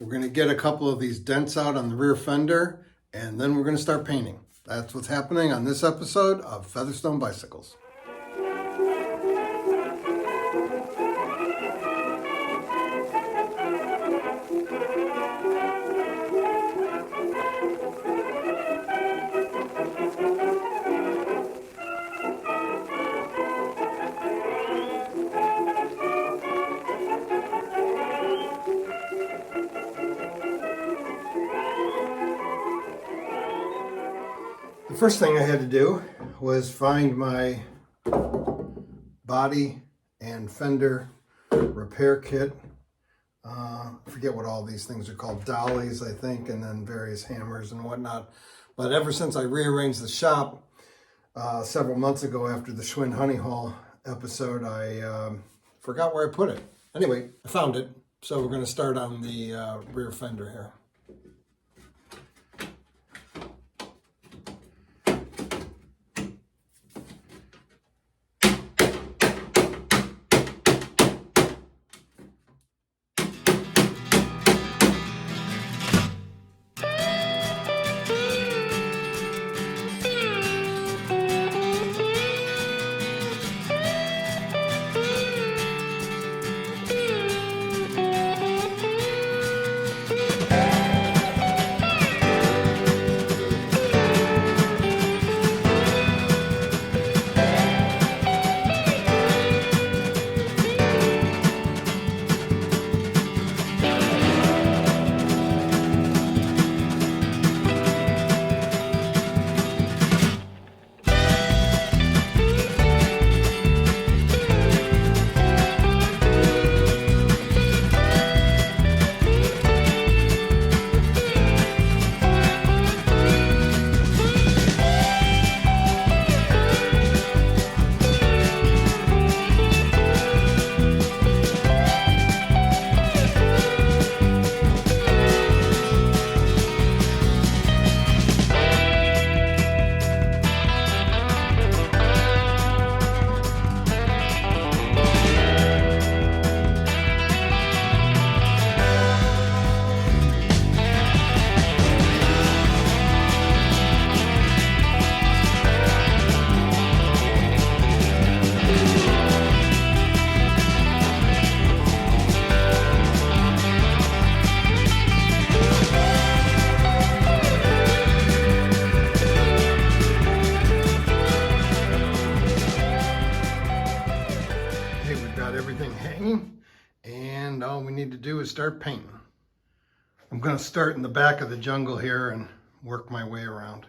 We're going to get a couple of these dents out on the rear fender, and then we're going to start painting. That's what's happening on this episode of Featherstone Bicycles. The first thing I had to do was find my body and fender repair kit. I forget what all these things are called, dollies I think, and then various hammers and whatnot. But ever since I rearranged the shop several months ago after the Schwinn Honey Hole episode, I forgot where I put it. Anyway, I found it, so we're going to start on the rear fender here. Everything hanging, and all we need to do is start painting. I'm going to start in the back of the jungle here and work my way around.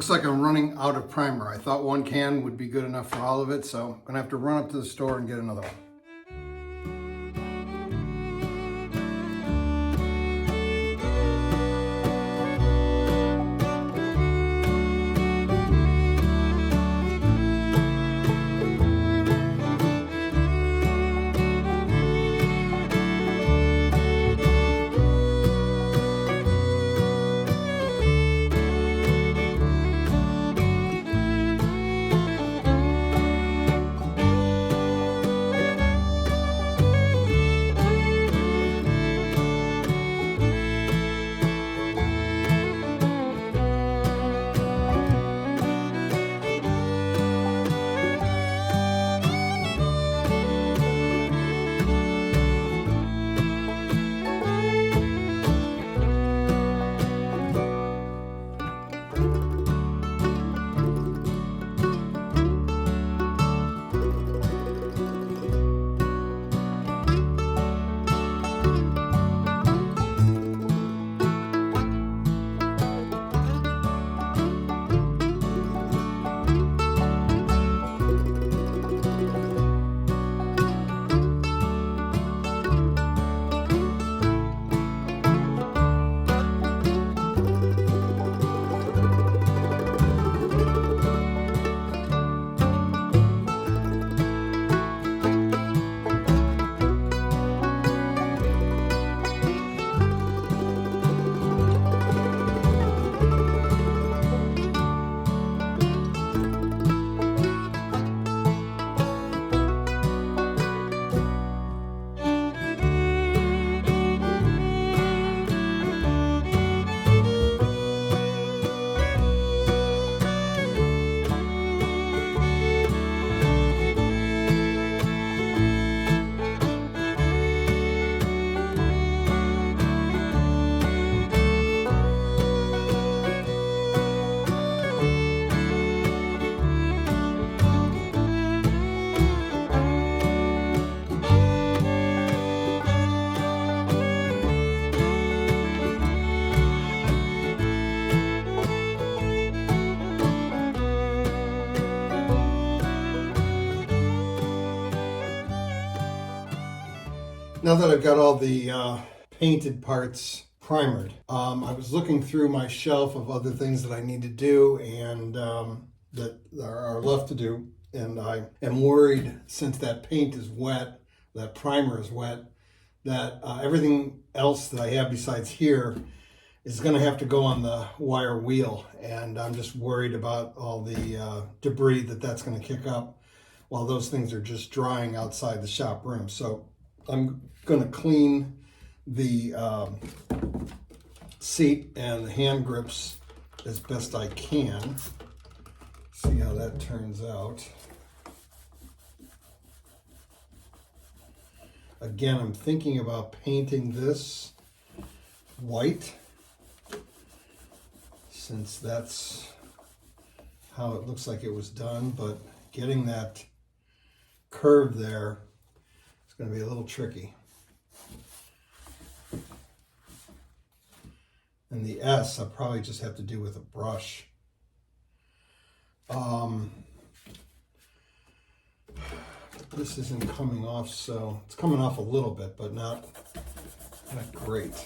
Looks like I'm running out of primer. I thought 1 can would be good enough for all of it, so I'm gonna have to run up to the store and get another one. Now that I've got all the painted parts primered, I was looking through my shelf of other things that I need to do and that are left to do. And I am worried, since that paint is wet, that primer is wet, that everything else that I have besides here is going to have to go on the wire wheel. And I'm just worried about all the debris that's going to kick up while those things are just drying outside the shop room. So I'm going to clean the seat and the hand grips as best I can. See how that turns out. Again, I'm thinking about painting this white, since that's how it looks like it was done, but getting that curve there is going to be a little tricky. And the S, I'll probably just have to do with a brush. This isn't coming off, so it's coming off a little bit, but not great.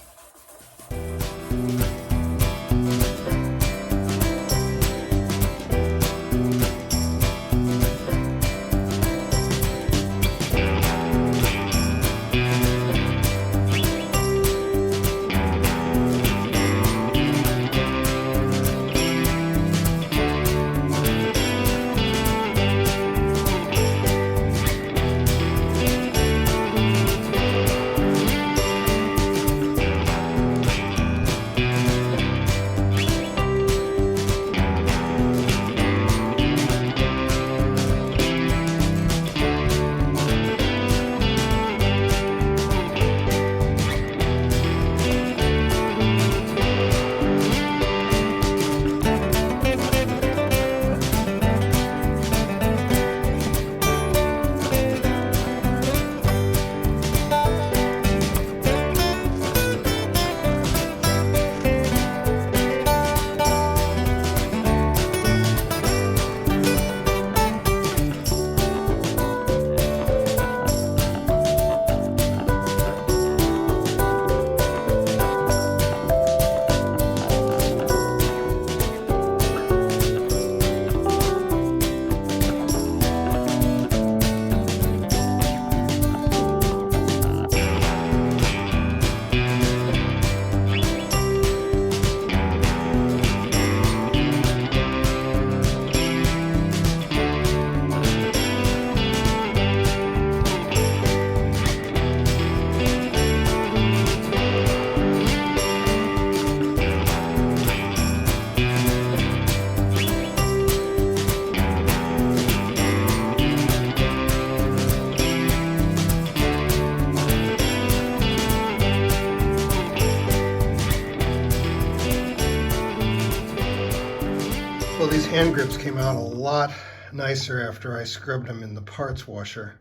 hand grips came out a lot nicer after I scrubbed them in the parts washer.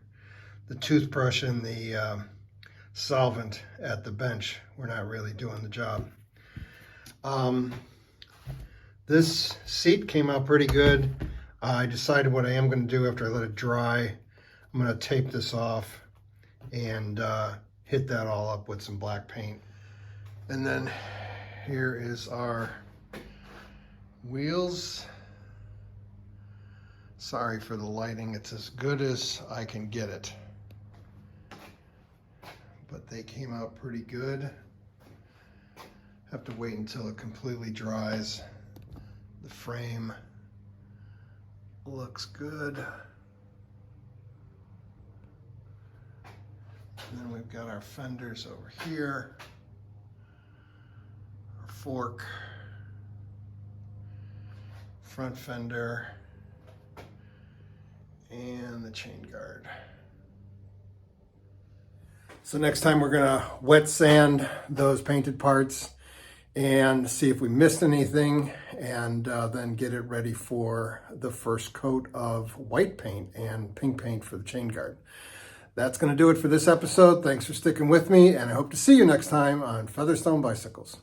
The toothbrush and the solvent at the bench were not really doing the job. This seat came out pretty good. I decided what I am going to do after I let it dry. I'm going to tape this off and hit that all up with some black paint. And then here is our wheels. Sorry for the lighting, it's as good as I can get it. But they came out pretty good. Have to wait until it completely dries. The frame looks good. And then we've got our fenders over here. Our fork. Front fender. And the chain guard. So next time we're gonna wet sand those painted parts and see if we missed anything, and then get it ready for the first coat of white paint and pink paint for the chain guard. That's gonna do it for this episode. Thanks for sticking with me, and I hope to see you next time on Featherstone Bicycles.